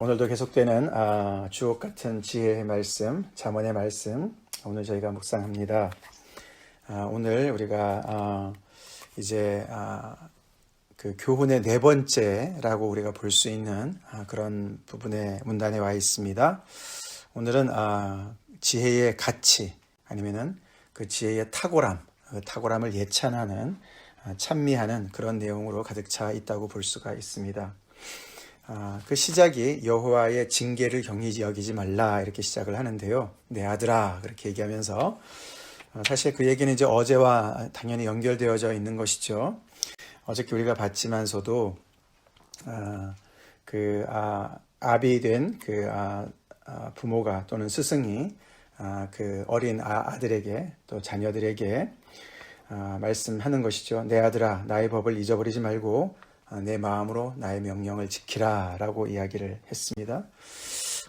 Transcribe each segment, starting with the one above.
오늘도 계속되는 주옥 같은 지혜의 말씀, 잠언의 말씀, 오늘 저희가 묵상합니다. 오늘 우리가 이제 그 교훈의 네 번째라고 우리가 볼 수 있는 그런 부분의 문단에 와 있습니다. 오늘은 지혜의 가치 아니면은 그 지혜의 탁월함, 그 탁월함을 예찬하는 찬미하는 그런 내용으로 가득 차 있다고 볼 수가 있습니다. 그 시작이 여호와의 징계를 경히 여기지 말라 이렇게 시작을 하는데요. 내 아들아 그렇게 얘기하면서 사실 그 얘기는 이제 어제와 당연히 연결되어져 있는 것이죠. 어저께 우리가 봤지만서도 아비 된 부모가 또는 스승이 그 어린 아들에게 또 자녀들에게 말씀하는 것이죠. 내 아들아 나의 법을 잊어버리지 말고 내 마음으로 나의 명령을 지키라 라고 이야기를 했습니다.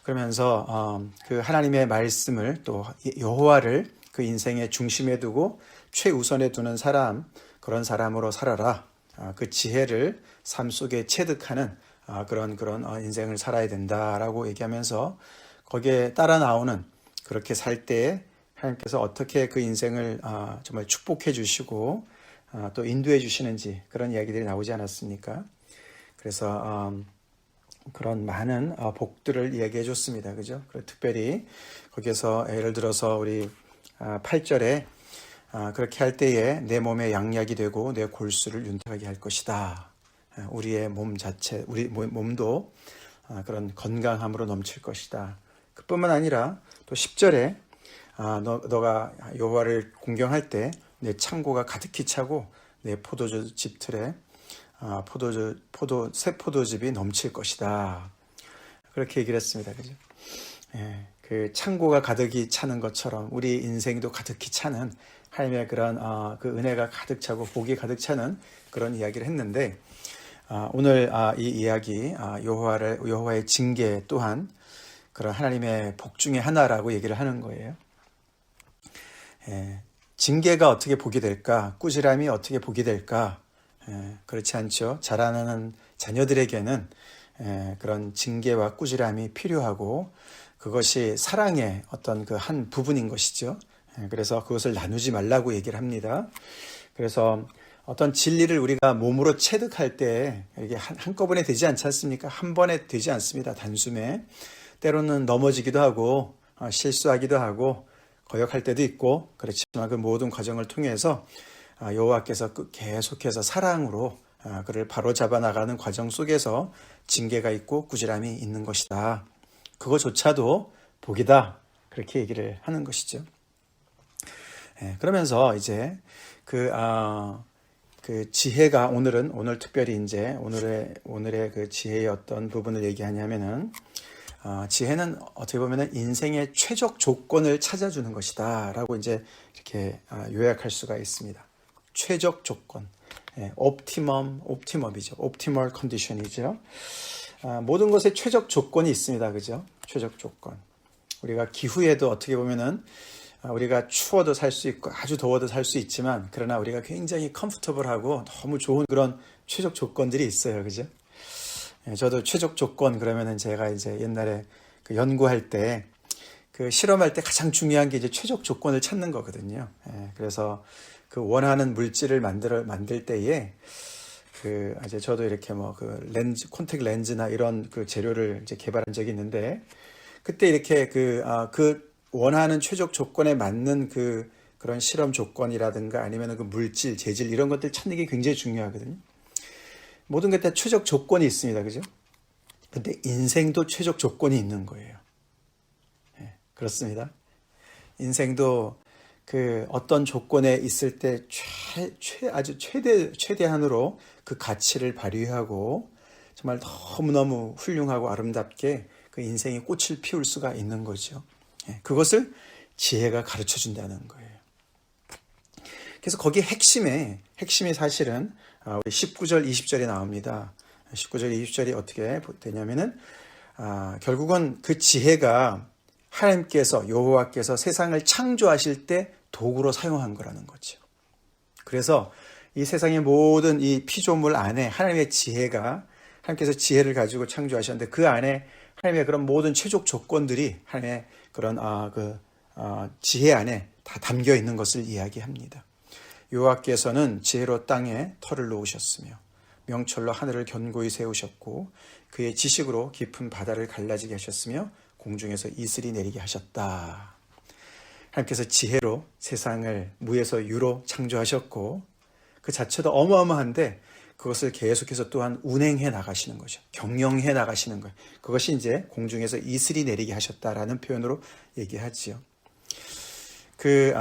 그러면서 그 하나님의 말씀을 또 여호와를 그 인생의 중심에 두고 최우선에 두는 사람, 그런 사람으로 살아라. 그 지혜를 삶 속에 체득하는 그런 인생을 살아야 된다라고 얘기하면서 거기에 따라 나오는 그렇게 살 때에 하나님께서 어떻게 그 인생을 정말 축복해 주시고 또 인도해 주시는지 그런 이야기들이 나오지 않았습니까? 그래서 그런 많은 복들을 이야기해 줬습니다. 그죠? 특별히 거기에서 예를 들어서 우리 8절에 그렇게 할 때에 내 몸에 양약이 되고 내 골수를 윤택하게 할 것이다. 우리의 몸 자체, 우리 몸도 그런 건강함으로 넘칠 것이다. 그뿐만 아니라 또 10절에 너가 여호와를 공경할 때 내 창고가 가득히 차고 내 포도즙 틀에 새 포도즙이 넘칠 것이다. 그렇게 얘기를 했습니다. 그죠? 예, 그 창고가 가득히 차는 것처럼 우리 인생도 가득히 차는 하나님의 그런 그 은혜가 가득 차고 복이 가득 차는 그런 이야기를 했는데 오늘 이 이야기 여호와의 징계 또한 그런 하나님의 복 중에 하나라고 얘기를 하는 거예요. 예, 징계가 어떻게 복이 될까? 꾸지람이 어떻게 복이 될까? 그렇지 않죠. 자라나는 자녀들에게는 그런 징계와 꾸지람이 필요하고 그것이 사랑의 어떤 그 한 부분인 것이죠. 그래서 그것을 나누지 말라고 얘기를 합니다. 그래서 어떤 진리를 우리가 몸으로 체득할 때 이게 한꺼번에 되지 않지 않습니까? 한 번에 되지 않습니다. 단숨에. 때로는 넘어지기도 하고 실수하기도 하고 거역할 때도 있고 그렇지만 그 모든 과정을 통해서 여호와께서 계속해서 사랑으로 그를 바로잡아 나가는 과정 속에서 징계가 있고 꾸지람이 있는 것이다. 그거조차도 복이다. 그렇게 얘기를 하는 것이죠. 그러면서 이제 그 지혜가 오늘 특별히 이제 오늘의 그 지혜의 어떤 부분을 얘기하냐면은 지혜는 어떻게 보면 인생의 최적 조건을 찾아주는 것이다 라고 이제 이렇게 요약할 수가 있습니다. 최적 조건, 옵티멈이죠. 옵티멀 컨디션이죠. 모든 것에 최적 조건이 있습니다. 그죠? 최적 조건. 우리가 기후에도 어떻게 보면은 우리가 추워도 살 수 있고 아주 더워도 살 수 있지만 그러나 우리가 굉장히 컴포터블하고 너무 좋은 그런 최적 조건들이 있어요. 그죠? 저도 최적 조건 그러면은 제가 이제 옛날에 그 연구할 때 그 실험할 때 가장 중요한 게 이제 최적 조건을 찾는 거거든요. 그래서 그 원하는 물질을 만들 때에 그 이제 저도 이렇게 뭐 그 콘택 렌즈나 이런 그 재료를 이제 개발한 적이 있는데 그때 이렇게 그 원하는 최적 조건에 맞는 그런 실험 조건이라든가 아니면 그 물질, 재질 이런 것들 찾는 게 굉장히 중요하거든요. 모든 게 다 최적 조건이 있습니다. 그죠? 근데 인생도 최적 조건이 있는 거예요. 그렇습니다. 인생도 그 어떤 조건에 있을 때 아주 최대한으로 그 가치를 발휘하고 정말 너무너무 훌륭하고 아름답게 그 인생이 꽃을 피울 수가 있는 거죠. 그것을 지혜가 가르쳐 준다는 거예요. 그래서 거기 핵심이 사실은 우리 19절, 20절에 나옵니다. 19절, 20절이 어떻게 되냐면은 결국은 그 지혜가 하나님께서 여호와께서 세상을 창조하실 때 도구로 사용한 거라는 거죠. 그래서 이 세상의 모든 이 피조물 안에 하나님의 지혜가 하나님께서 지혜를 가지고 창조하셨는데 그 안에 하나님의 그런 모든 최적 조건들이 하나님의 그런 지혜 안에 다 담겨 있는 것을 이야기합니다. 여호와께서는 지혜로 땅에 터를 놓으셨으며 명철로 하늘을 견고히 세우셨고 그의 지식으로 깊은 바다를 갈라지게 하셨으며 공중에서 이슬이 내리게 하셨다. 하나님께서 지혜로 세상을 무에서 유로 창조하셨고 그 자체도 어마어마한데 그것을 계속해서 또한 운행해 나가시는 거죠. 경영해 나가시는 거예요. 그것이 이제 공중에서 이슬이 내리게 하셨다라는 표현으로 얘기하지요. 그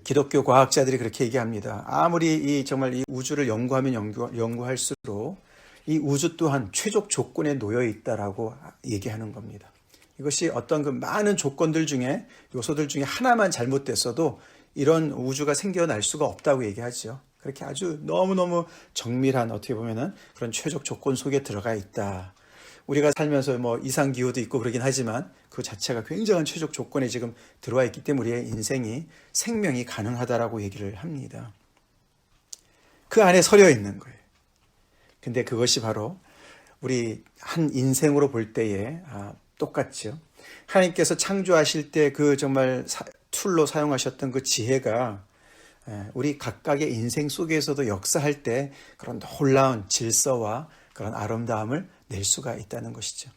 기독교 과학자들이 그렇게 얘기합니다. 아무리 정말 이 우주를 연구하면 연구할수록 이 우주 또한 최적 조건에 놓여 있다라고 얘기하는 겁니다. 이것이 어떤 그 많은 조건들 중에 요소들 중에 하나만 잘못됐어도 이런 우주가 생겨날 수가 없다고 얘기하죠. 그렇게 아주 너무너무 정밀한 어떻게 보면은 그런 최적 조건 속에 들어가 있다. 우리가 살면서 뭐 이상기후도 있고 그러긴 하지만 그 자체가 굉장한 최적 조건에 지금 들어와 있기 때문에 우리의 인생이 생명이 가능하다라고 얘기를 합니다. 그 안에 서려 있는 거예요. 근데 그것이 바로 우리 한 인생으로 볼 때에 똑같죠. 하나님께서 창조하실 때 그 정말 툴로 사용하셨던 그 지혜가 우리 각각의 인생 속에서도 역사할 때 그런 놀라운 질서와 그런 아름다움을 낼 수가 있다는 것이죠.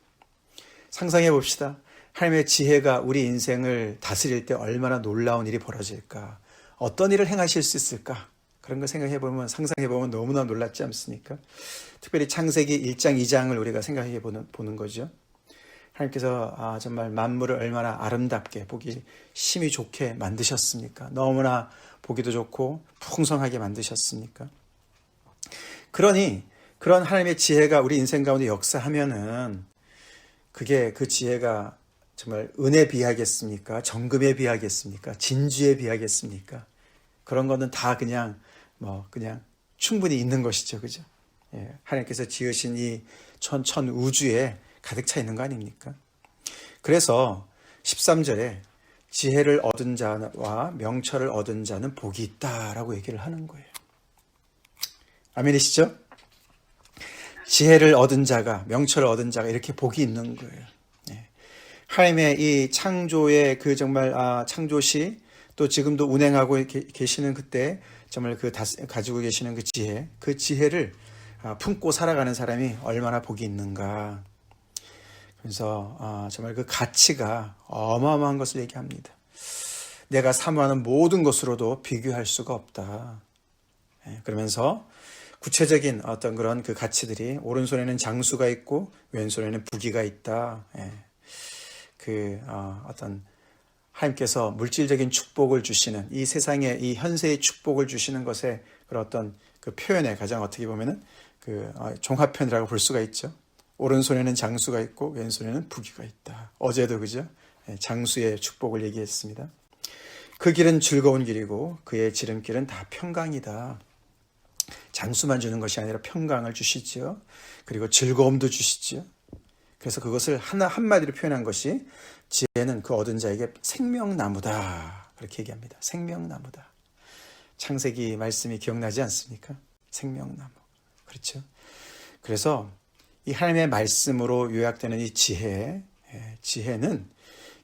상상해 봅시다. 하나님의 지혜가 우리 인생을 다스릴 때 얼마나 놀라운 일이 벌어질까? 어떤 일을 행하실 수 있을까? 그런 거 생각해보면, 상상해보면 너무나 놀랍지 않습니까? 특별히 창세기 1장, 2장을 우리가 생각해 보는 거죠. 하나님께서 정말 만물을 얼마나 아름답게 보기 심히 좋게 만드셨습니까? 너무나 보기도 좋고 풍성하게 만드셨습니까? 그러니 그런 하나님의 지혜가 우리 인생 가운데 역사하면은 그게 그 지혜가 정말 은혜에 비하겠습니까? 정금에 비하겠습니까? 진주에 비하겠습니까? 그런 거는 다 그냥 충분히 있는 것이죠. 그죠? 예, 하나님께서 지으신 이 천 우주에 가득 차 있는 거 아닙니까? 그래서 13절에 지혜를 얻은 자와 명철을 얻은 자는 복이 있다라고 얘기를 하는 거예요. 아멘이시죠? 지혜를 얻은 자가, 명철을 얻은 자가 이렇게 복이 있는 거예요. 하나님의 이 창조의 그 정말 창조시 또 지금도 운행하고 계시는 그때 정말 가지고 계시는 그 지혜를 품고 살아가는 사람이 얼마나 복이 있는가. 그래서 정말 그 가치가 어마어마한 것을 얘기합니다. 내가 사모하는 모든 것으로도 비교할 수가 없다. 그러면서 구체적인 어떤 그런 그 가치들이 오른손에는 장수가 있고 왼손에는 부귀가 있다. 어떤 하나님께서 물질적인 축복을 주시는 이 세상에 이 현세의 축복을 주시는 것에 그런 어떤 그 표현에 가장 어떻게 보면은 종합편이라고 볼 수가 있죠. 오른손에는 장수가 있고 왼손에는 부귀가 있다. 어제도 그죠? 장수의 축복을 얘기했습니다. 그 길은 즐거운 길이고 그의 지름길은 다 평강이다. 장수만 주는 것이 아니라 평강을 주시지요. 그리고 즐거움도 주시지요. 그래서 그것을 한마디로 표현한 것이 지혜는 그 얻은 자에게 생명나무다. 그렇게 얘기합니다. 생명나무다. 창세기 말씀이 기억나지 않습니까? 생명나무. 그렇죠? 그래서 이 하나님의 말씀으로 요약되는 이 지혜는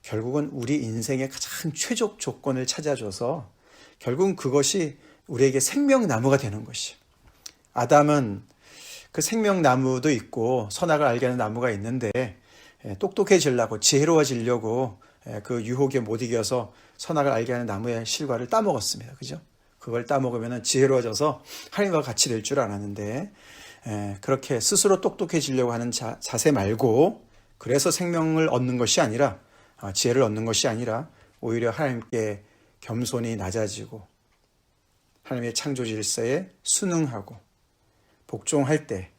결국은 우리 인생의 가장 최적 조건을 찾아줘서 결국은 그것이 우리에게 생명나무가 되는 것이에요. 아담은 그 생명나무도 있고 선악을 알게 하는 나무가 있는데 똑똑해지려고 지혜로워지려고 그 유혹에 못 이겨서 선악을 알게 하는 나무의 실과를 따먹었습니다. 그죠? 그걸 따먹으면 지혜로워져서 하나님과 같이 될 줄 알았는데 그렇게 스스로 똑똑해지려고 하는 자세 말고 그래서 생명을 얻는 것이 아니라 지혜를 얻는 것이 아니라 오히려 하나님께 겸손히 낮아지고 하나님의 창조 질서에 순응하고 복종할 때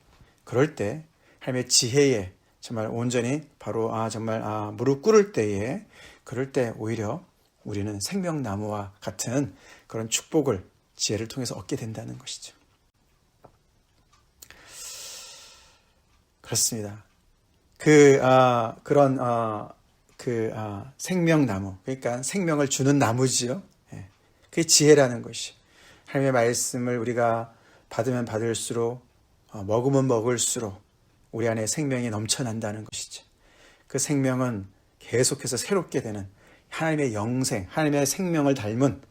그럴 때 하나님의 지혜에 정말 온전히 바로 정말 무릎 꿇을 때에 그럴 때 오히려 우리는 생명나무와 같은 그런 축복을 지혜를 통해서 얻게 된다는 것이죠. 그렇습니다. 생명나무, 그러니까 생명을 주는 나무지요. 그게 지혜라는 것이. 하나님의 말씀을 우리가 받으면 받을수록, 먹으면 먹을수록, 우리 안에 생명이 넘쳐난다는 것이죠. 그 생명은 계속해서 새롭게 되는 하나님의 영생, 하나님의 생명을 닮은,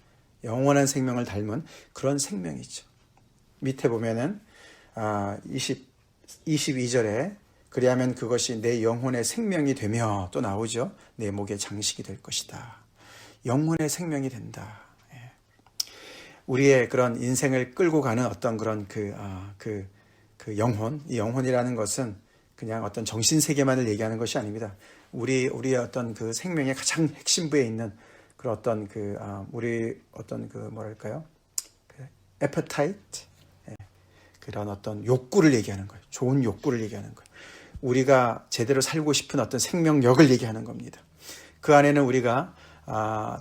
영원한 생명을 닮은 그런 생명이죠. 밑에 보면은 22절에 그리하면 그것이 내 영혼의 생명이 되며, 또 나오죠. 내 목의 장식이 될 것이다. 영혼의 생명이 된다. 우리의 그런 인생을 끌고 가는 어떤 그런 그 영혼, 이 영혼이라는 것은 그냥 어떤 정신세계만을 얘기하는 것이 아닙니다. 우리의 어떤 그 생명의 가장 핵심부에 있는 그런 어떤 우리 어떤 뭐랄까요? appetite, 그런 어떤 욕구를 얘기하는 거예요. 좋은 욕구를 얘기하는 거예요. 우리가 제대로 살고 싶은 어떤 생명력을 얘기하는 겁니다. 그 안에는 우리가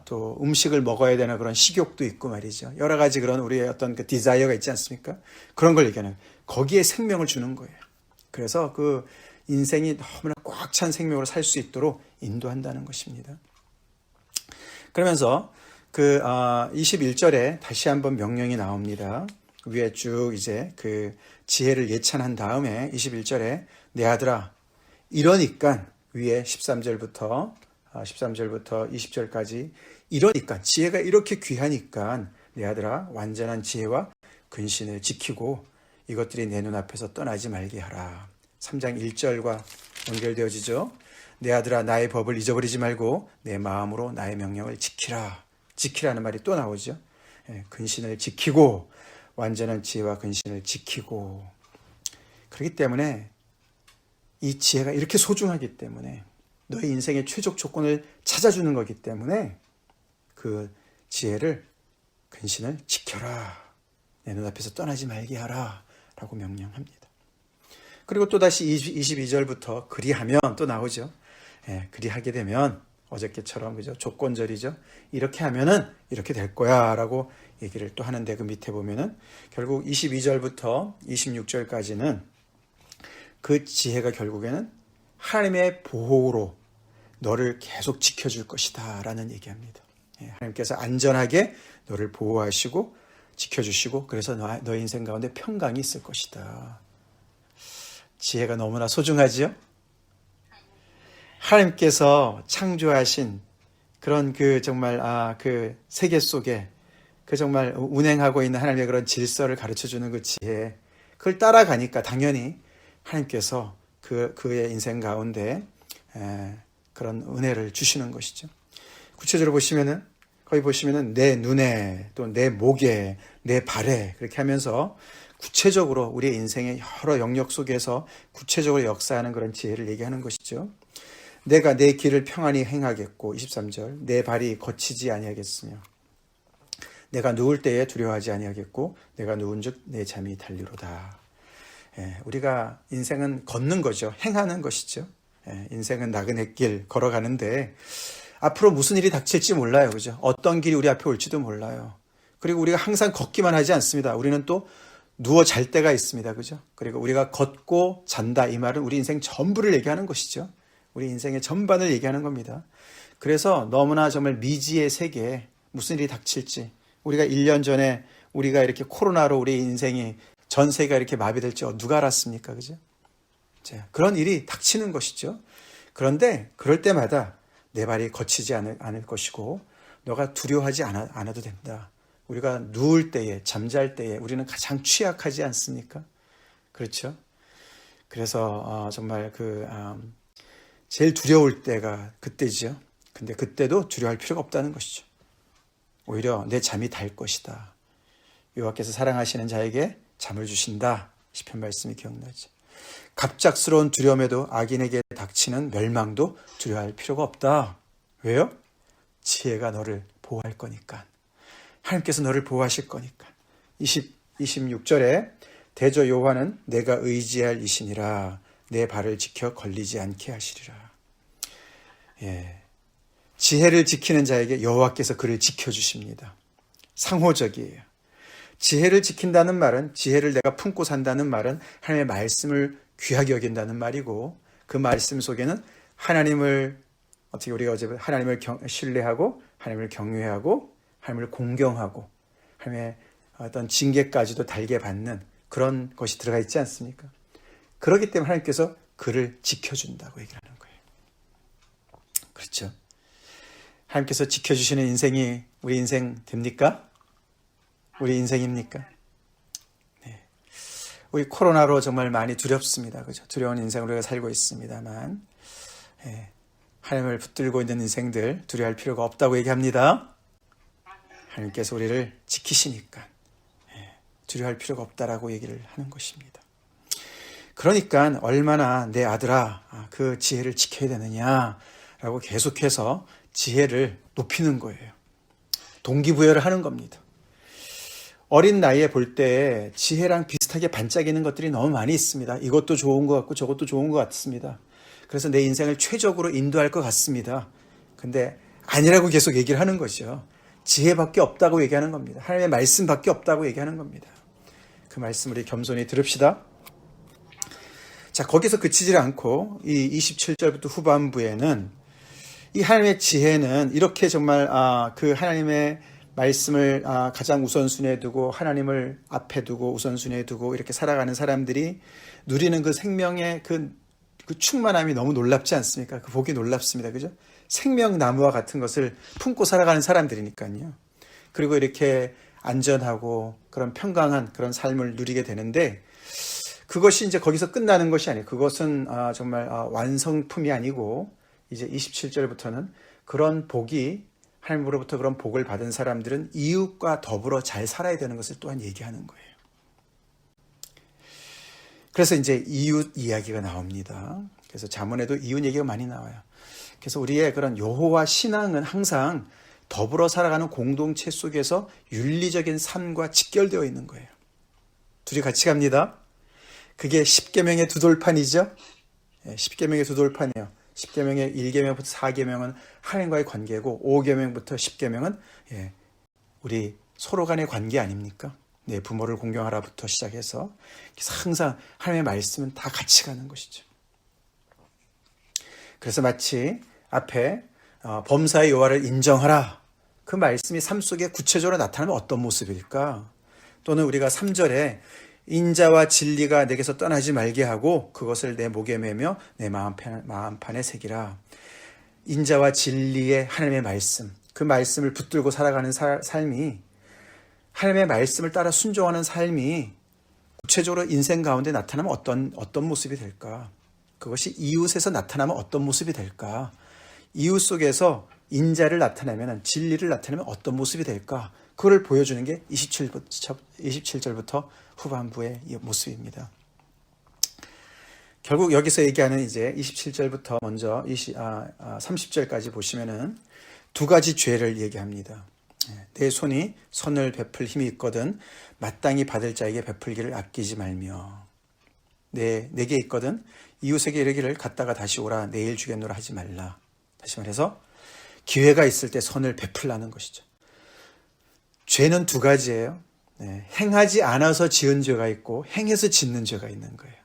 또 음식을 먹어야 되는 그런 식욕도 있고 말이죠. 여러 가지 그런 우리의 어떤 그 디자이어가 있지 않습니까? 그런 걸 얘기하는, 거기에 생명을 주는 거예요. 그래서 그 인생이 너무나 꽉 찬 생명으로 살 수 있도록 인도한다는 것입니다. 그러면서 21절에 다시 한번 명령이 나옵니다. 위에 쭉 이제 그 지혜를 예찬한 다음에 21절에 내 아들아, 이러니까 위에 13절부터 20절까지 이러니까, 지혜가 이렇게 귀하니까 내 아들아, 완전한 지혜와 근신을 지키고 이것들이 내 눈앞에서 떠나지 말게 하라. 3장 1절과 연결되어지죠. 내 아들아, 나의 법을 잊어버리지 말고 내 마음으로 나의 명령을 지키라. 지키라는 말이 또 나오죠. 근신을 지키고, 완전한 지혜와 근신을 지키고. 그렇기 때문에 이 지혜가 이렇게 소중하기 때문에, 너의 인생의 최적 조건을 찾아주는 거기 때문에 그 지혜를, 근신을 지켜라. 내 눈앞에서 떠나지 말게 하라 라고 명령합니다. 그리고 또다시 22절부터 그리하면 또 나오죠. 그리하게 되면, 어저께처럼 그죠? 조건절이죠. 이렇게 하면은 이렇게 될 거야 라고 얘기를 또 하는데, 그 밑에 보면은 결국 22절부터 26절까지는 그 지혜가 결국에는 하나님의 보호로 너를 계속 지켜줄 것이다 라는 얘기합니다. 하나님께서 안전하게 너를 보호하시고 지켜주시고, 그래서 너의 인생 가운데 평강이 있을 것이다. 지혜가 너무나 소중하지요? 하나님께서 창조하신 그런 그 정말 그 세계 속에 그 정말 운행하고 있는 하나님의 그런 질서를 가르쳐주는 그 지혜, 그걸 따라가니까 당연히 하나님께서 그의 인생 가운데 그런 은혜를 주시는 것이죠. 구체적으로 보시면은, 거기 보시면은 내 눈에, 또 내 목에, 내 발에, 그렇게 하면서 구체적으로 우리의 인생의 여러 영역 속에서 구체적으로 역사하는 그런 지혜를 얘기하는 것이죠. 내가 내 길을 평안히 행하겠고, 23절, 내 발이 거치지 아니하겠으며, 내가 누울 때에 두려워하지 아니하겠고, 내가 누운즉 내 잠이 달리로다. 우리가 인생은 걷는 거죠. 행하는 것이죠. 인생은 나그네 길 걸어가는데 앞으로 무슨 일이 닥칠지 몰라요. 그죠? 어떤 길이 우리 앞에 올지도 몰라요. 그리고 우리가 항상 걷기만 하지 않습니다. 우리는 또 누워 잘 때가 있습니다. 그죠? 그리고 우리가 걷고 잔다, 이 말은 우리 인생 전부를 얘기하는 것이죠. 우리 인생의 전반을 얘기하는 겁니다. 그래서 너무나 정말 미지의 세계에 무슨 일이 닥칠지, 우리가 1년 전에 우리가 이렇게 코로나로 우리 인생이 전 세계가 이렇게 마비될지 누가 알았습니까? 그죠? 자, 그런 일이 닥치는 것이죠. 그런데 그럴 때마다 내 발이 거치지 않을 것이고, 너가 두려워하지 않아도 된다. 우리가 누울 때에, 잠잘 때에 우리는 가장 취약하지 않습니까? 그렇죠? 그래서 정말 제일 두려울 때가 그때죠. 근데 그때도 두려워할 필요가 없다는 것이죠. 오히려 내 잠이 달 것이다. 여호와께서 사랑하시는 자에게 잠을 주신다. 시편 말씀이 기억나죠. 갑작스러운 두려움에도 악인에게 닥치는 멸망도 두려워할 필요가 없다. 왜요? 지혜가 너를 보호할 거니까. 하나님께서 너를 보호하실 거니까. 26절에 대저 여호와는 내가 의지할 이시니라. 내 발을 지켜 걸리지 않게 하시리라. 지혜를 지키는 자에게 여호와께서 그를 지켜주십니다. 상호적이에요. 지혜를 지킨다는 말은, 지혜를 내가 품고 산다는 말은 하나님의 말씀을 귀하게 여긴다는 말이고, 그 말씀 속에는 하나님을, 어떻게 우리가 어제 하나님을 신뢰하고, 하나님을 경외하고, 하나님을 공경하고, 하나님의 어떤 징계까지도 달게 받는 그런 것이 들어가 있지 않습니까? 그렇기 때문에 하나님께서 그를 지켜준다고 얘기를 하는 거예요. 그렇죠? 하나님께서 지켜주시는 인생이 우리 인생 됩니까? 우리 인생입니까? 네. 우리 코로나로 정말 많이 두렵습니다. 그죠? 두려운 인생으로 우리가 살고 있습니다만, 네. 하나님을 붙들고 있는 인생들 두려워할 필요가 없다고 얘기합니다. 하나님께서 우리를 지키시니까 두려워할 필요가 없다라고 얘기를 하는 것입니다. 그러니까 얼마나 내 아들아 그 지혜를 지켜야 되느냐라고 계속해서 지혜를 높이는 거예요. 동기부여를 하는 겁니다. 어린 나이에 볼 때 지혜랑 비슷하게 반짝이는 것들이 너무 많이 있습니다. 이것도 좋은 것 같고 저것도 좋은 것 같습니다. 그래서 내 인생을 최적으로 인도할 것 같습니다. 근데 아니라고 계속 얘기를 하는 것이죠. 지혜밖에 없다고 얘기하는 겁니다. 하나님의 말씀밖에 없다고 얘기하는 겁니다. 그 말씀 우리 겸손히 들읍시다. 자, 거기서 그치지 않고 이 27절부터 후반부에는 이 하나님의 지혜는 이렇게 정말 그 하나님의 말씀을 가장 우선순위에 두고 하나님을 앞에 두고 우선순위에 두고 이렇게 살아가는 사람들이 누리는 그 생명의 그 충만함이 너무 놀랍지 않습니까? 그 복이 놀랍습니다. 그죠? 생명나무와 같은 것을 품고 살아가는 사람들이니까요. 그리고 이렇게 안전하고 그런 평강한 그런 삶을 누리게 되는데 그것이 이제 거기서 끝나는 것이 아니에요. 그것은 정말 완성품이 아니고 이제 27절부터는 그런 복이 하나님으로부터 그런 복을 받은 사람들은 이웃과 더불어 잘 살아야 되는 것을 또한 얘기하는 거예요. 그래서 이제 이웃 이야기가 나옵니다. 그래서 잠언에도 이웃 얘기가 많이 나와요. 그래서 우리의 그런 여호와 신앙은 항상 더불어 살아가는 공동체 속에서 윤리적인 삶과 직결되어 있는 거예요. 둘이 같이 갑니다. 그게 10계명의 두 돌판이죠. 10계명의 두 돌판이에요. 10계명의 1계명부터 4계명은 하나님과의 관계고 5계명부터 10계명은 우리 서로 간의 관계 아닙니까? 내 부모를 공경하라부터 시작해서 항상 하나님의 말씀은 다 같이 가는 것이죠. 그래서 마치 앞에 범사의 여호와를 인정하라. 그 말씀이 삶 속에 구체적으로 나타나면 어떤 모습일까? 또는 우리가 3절에 인자와 진리가 내게서 떠나지 말게 하고 그것을 내 목에 매며 내 마음판에 새기라. 인자와 진리의 하나님의 말씀, 그 말씀을 붙들고 살아가는 삶이 하나님의 말씀을 따라 순종하는 삶이 구체적으로 인생 가운데 나타나면 어떤 모습이 될까? 그것이 이웃에서 나타나면 어떤 모습이 될까? 이웃 속에서 인자를 나타내면, 진리를 나타내면 어떤 모습이 될까? 그걸 보여주는 게 27절부터 후반부의 이 모습입니다. 결국 여기서 얘기하는 이제 27절부터 먼저 30절까지 보시면은 두 가지 죄를 얘기합니다. 내 손이 선을 베풀 힘이 있거든 마땅히 받을 자에게 베풀기를 아끼지 말며 내게 있거든 이웃에게 이르기를 갔다가 다시 오라 내일 주겠노라 하지 말라. 다시 말해서 기회가 있을 때 선을 베풀라는 것이죠. 죄는 두 가지예요. 행하지 않아서 지은 죄가 있고 행해서 짓는 죄가 있는 거예요.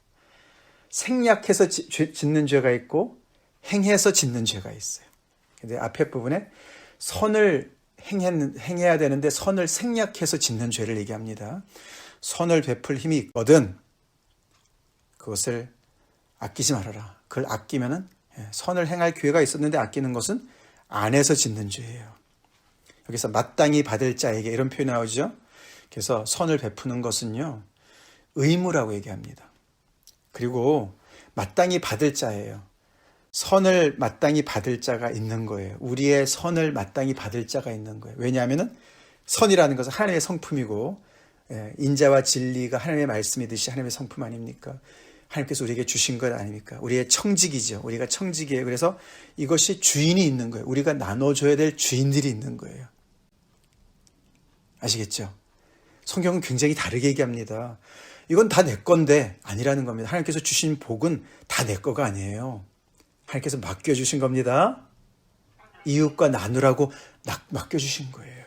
생략해서 짓는 죄가 있고 행해서 짓는 죄가 있어요. 근데 앞에 부분에 선을 행해야 되는데 선을 생략해서 짓는 죄를 얘기합니다. 선을 베풀 힘이 있거든 그것을 아끼지 말아라. 그걸 아끼면은 선을 행할 기회가 있었는데 아끼는 것은 안 해서 짓는 죄예요. 여기서 마땅히 받을 자에게 이런 표현이 나오죠. 그래서 선을 베푸는 것은요 의무라고 얘기합니다. 그리고 마땅히 받을 자예요. 선을 마땅히 받을 자가 있는 거예요. 우리의 선을 마땅히 받을 자가 있는 거예요. 왜냐하면 선이라는 것은 하나님의 성품이고 인자와 진리가 하나님의 말씀이듯이 하나님의 성품 아닙니까? 하나님께서 우리에게 주신 것 아닙니까? 우리의 청직이죠. 우리가 청직이에요. 그래서 이것이 주인이 있는 거예요. 우리가 나눠줘야 될 주인들이 있는 거예요. 아시겠죠? 성경은 굉장히 다르게 얘기합니다. 이건 다 내 건데 아니라는 겁니다. 하나님께서 주신 복은 다 내 거가 아니에요. 하나님께서 맡겨주신 겁니다. 이웃과 나누라고 맡겨주신 거예요.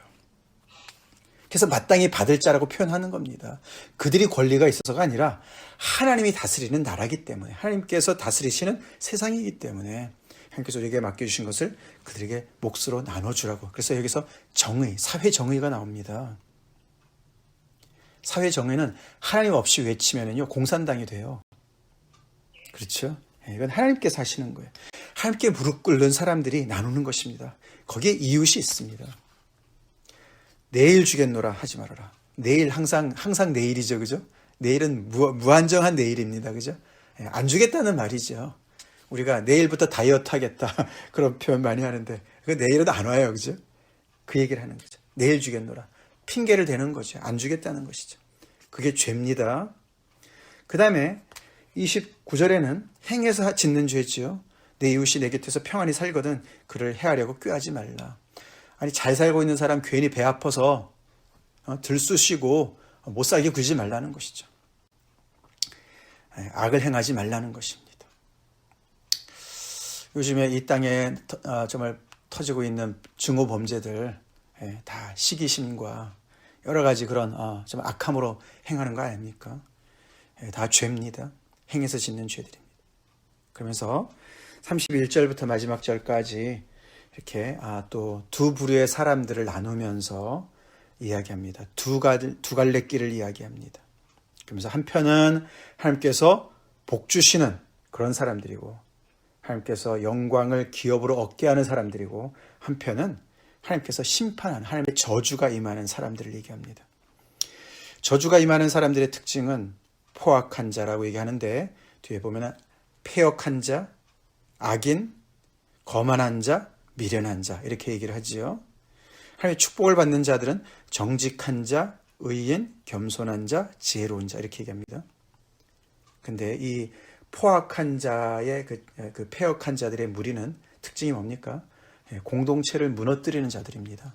그래서 마땅히 받을 자라고 표현하는 겁니다. 그들이 권리가 있어서가 아니라 하나님이 다스리는 나라이기 때문에 하나님께서 다스리시는 세상이기 때문에 하나님께서 우리에게 맡겨주신 것을 그들에게 몫으로 나눠주라고. 그래서 여기서 정의, 사회정의가 나옵니다. 사회정의는 하나님 없이 외치면요 공산당이 돼요. 그렇죠? 이건 하나님께서 하시는 거예요. 하나님께 무릎 꿇는 사람들이 나누는 것입니다. 거기에 이웃이 있습니다. 내일 주겠노라 하지 말아라. 내일 항상 내일이죠, 그죠? 내일은 무한정한 내일입니다, 그죠? 안 주겠다는 말이죠. 우리가 내일부터 다이어트 하겠다 그런 표현 많이 하는데 그 내일은 안 와요, 그죠? 그 얘기를 하는 거죠. 내일 주겠노라. 핑계를 대는 거죠. 안 주겠다는 것이죠. 그게 죄입니다. 그 다음에 29절에는 행해서 짓는 죄지요. 내 이웃이 내 곁에서 평안히 살거든 그를 해하려고 꾀하지 말라. 아니 잘 살고 있는 사람 괜히 배 아파서 들쑤시고 못 살게 굴지 말라는 것이죠. 악을 행하지 말라는 것입니다. 요즘에 이 땅에 정말 터지고 있는 증오 범죄들 다 시기심과 여러 가지 그런 좀 악함으로 행하는 거 아닙니까? 다 죄입니다. 행해서 짓는 죄들입니다. 그러면서 31절부터 마지막 절까지 이렇게 또 두 부류의 사람들을 나누면서 이야기합니다. 두 갈래 길을 이야기합니다. 그러면서 한편은 하나님께서 복 주시는 그런 사람들이고 하나님께서 영광을 기업으로 얻게 하는 사람들이고 한편은 하나님께서 심판하는 하나님의 저주가 임하는 사람들을 얘기합니다. 저주가 임하는 사람들의 특징은 포악한 자라고 얘기하는데 뒤에 보면 패역한 자, 악인, 거만한 자, 미련한 자 이렇게 얘기를 하지요. 하나님의 축복을 받는 자들은 정직한 자, 의인, 겸손한 자, 지혜로운 자 이렇게 얘기합니다. 근데 이 포악한 자의 그 패역한 자들의 무리는 특징이 뭡니까? 공동체를 무너뜨리는 자들입니다.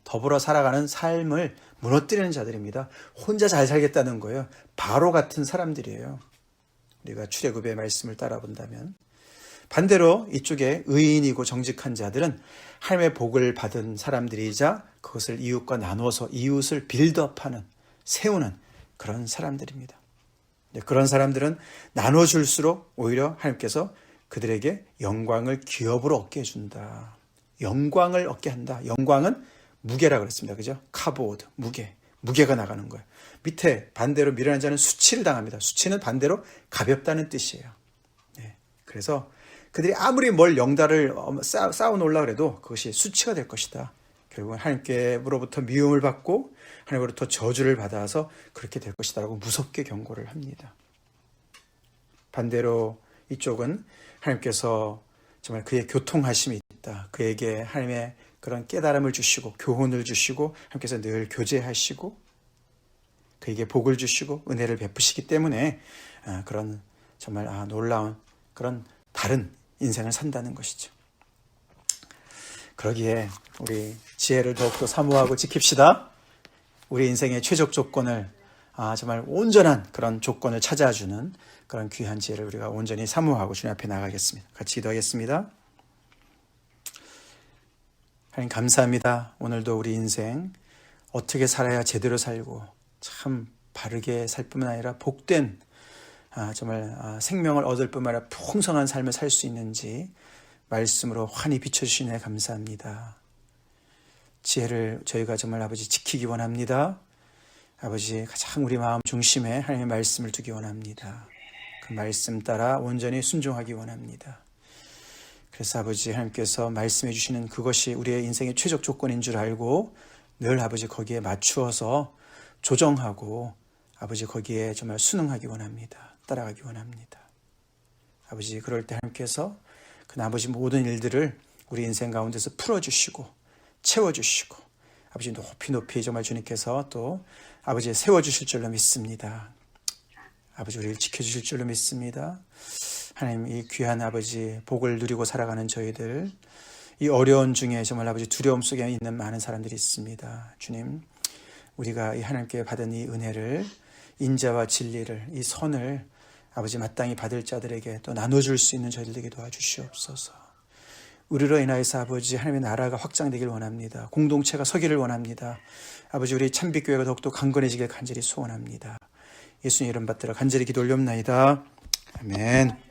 더불어 살아가는 삶을 무너뜨리는 자들입니다. 혼자 잘 살겠다는 거예요. 바로 같은 사람들이에요. 우리가 출애굽의 말씀을 따라 본다면 반대로 이쪽에 의인이고 정직한 자들은 하나님의 복을 받은 사람들이자 그것을 이웃과 나눠서 이웃을 빌드업하는 세우는 그런 사람들입니다. 그런 사람들은 나눠줄수록 오히려 하나님께서 그들에게 영광을 기업으로 얻게 해준다. 영광을 얻게 한다. 영광은 무게라 그랬습니다. 그죠? 카보드, 무게가 나가는 거예요. 밑에 반대로 미련한 자는 수치를 당합니다. 수치는 반대로 가볍다는 뜻이에요. 그래서 그들이 아무리 뭘 영달을 쌓아놓으려고 해도 그것이 수치가 될 것이다. 결국은 하나님께로부터 미움을 받고 하나님으로부터 저주를 받아서 그렇게 될 것이다 라고 무섭게 경고를 합니다. 반대로 이쪽은 하나님께서 정말 그의 교통하심이 있다. 그에게 하나님의 그런 깨달음을 주시고 교훈을 주시고 하나님께서 늘 교제하시고 그에게 복을 주시고 은혜를 베푸시기 때문에 그런 정말 놀라운 그런 다른 인생을 산다는 것이죠. 그러기에 우리 지혜를 더욱더 사모하고 지킵시다. 우리 인생의 최적 조건을 정말 온전한 그런 조건을 찾아주는 그런 귀한 지혜를 우리가 온전히 사모하고 주님 앞에 나가겠습니다. 같이 기도하겠습니다. 하나님 감사합니다. 오늘도 우리 인생 어떻게 살아야 제대로 살고 참 바르게 살 뿐만 아니라 복된 정말 생명을 얻을 뿐만 아니라 풍성한 삶을 살 수 있는지 말씀으로 환히 비춰주시네 감사합니다. 지혜를 저희가 정말 아버지 지키기 원합니다. 아버지 가장 우리 마음 중심에 하나님의 말씀을 두기 원합니다. 그 말씀 따라 온전히 순종하기 원합니다. 그래서 아버지 하나님께서 말씀해 주시는 그것이 우리의 인생의 최적 조건인 줄 알고 늘 아버지 거기에 맞추어서 조정하고 아버지 거기에 정말 순응하기 원합니다. 따라가기 원합니다. 아버지 그럴 때 하나님께서 그 나머지 모든 일들을 우리 인생 가운데서 풀어주시고 채워주시고 아버지 높이 정말 주님께서 또 아버지 세워주실 줄로 믿습니다. 아버지 우리를 지켜주실 줄로 믿습니다. 하나님 이 귀한 아버지 복을 누리고 살아가는 저희들 이 어려운 중에 정말 아버지 두려움 속에 있는 많은 사람들이 있습니다. 주님 우리가 이 하나님께 받은 이 은혜를 인자와 진리를 이 선을 아버지 마땅히 받을 자들에게 또 나눠줄 수 있는 저희들에게 도와주시옵소서. 우리로 인하여서 아버지 하나님의 나라가 확장되길 원합니다. 공동체가 서기를 원합니다. 아버지 우리 참빛교회가 더욱더 강건해지길 간절히 소원합니다. 예수님 이름 받들어 간절히 기도 올려옵나이다. 아멘.